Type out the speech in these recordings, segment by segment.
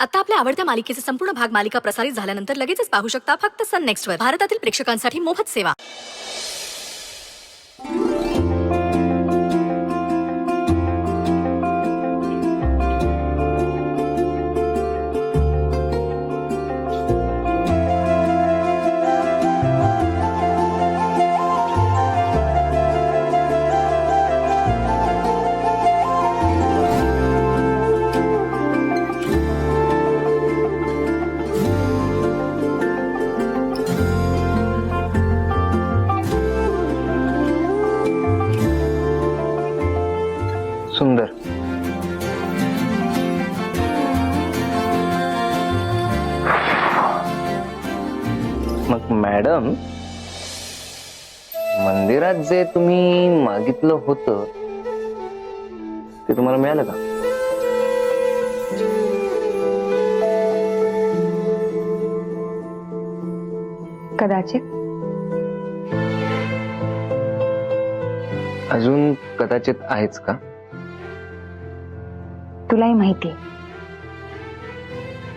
आता आपल्या आवडत्या मालिकेचे संपूर्ण भाग मालिका प्रसारित झाल्यानंतर लगेचच पाहू शकता फक्त सन नेक्स्ट वर. भारतातील प्रेक्षकांसाठी मोफत सेवा. सुंदर. मग मॅडम, मंदिरात जे तुम्ही मागितलं होतं ते तुम्हाला मिळालं का? कदाचित. अजून कदाचित आहेच का? तुलाही माहितीये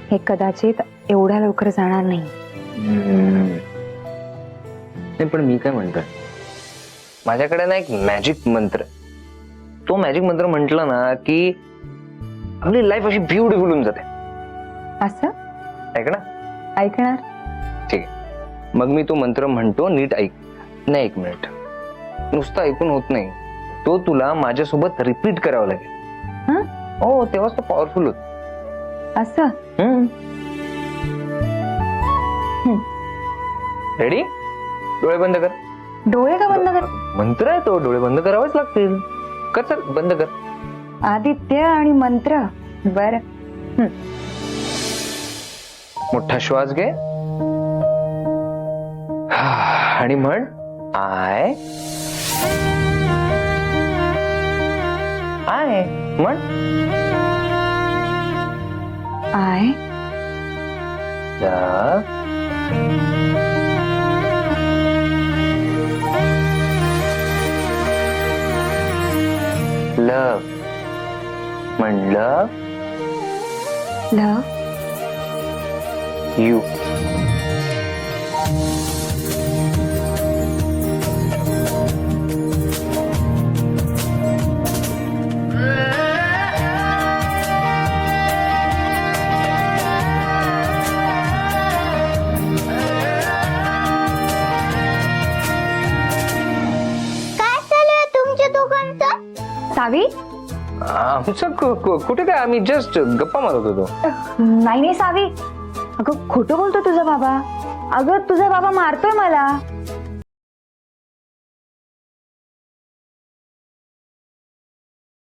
हे कदाचित एवढ्या लवकर जाणार नाही. नाही, पण मी काय म्हणतोय, माझ्याकडे ना एक मॅजिक मंत्र. तो मॅजिक मंत्र म्हंटल ना की आपली लाईफ अशी ब्युटिफुल होऊन जाते. असं ऐक ना. ऐकणार? ठीक आहे, मग मी तो मंत्र म्हणतो, नीट ऐक. नाही, 1 मिनिट. नुसतं ऐकून होत नाही, तो तुला माझ्यासोबत रिपीट करावा लागेल. हं? हो, तेव्हाच तो पॉवरफुल होत. असं? रेडी? डोळे बंद कर. डोळे का बंद कर? मंत्र आहे तो, डोळे बंद करावेच लागतील. कर, चल बंद कर. आदित्य आणि मंत्र. बर. मोठा श्वास घे आणि म्हण, आय आय. म्हण, आय लव लव. म्हणलं लव यू. काय चालू तुमच्या दोघांचं? सावी? आमचं कुठे काय, आम्ही जस्ट गप्पा मारत होतो. नाही सावी, अगं खोटं बोलतो तुझा बाबा. अगं तुझा बाबा मारतोय मला.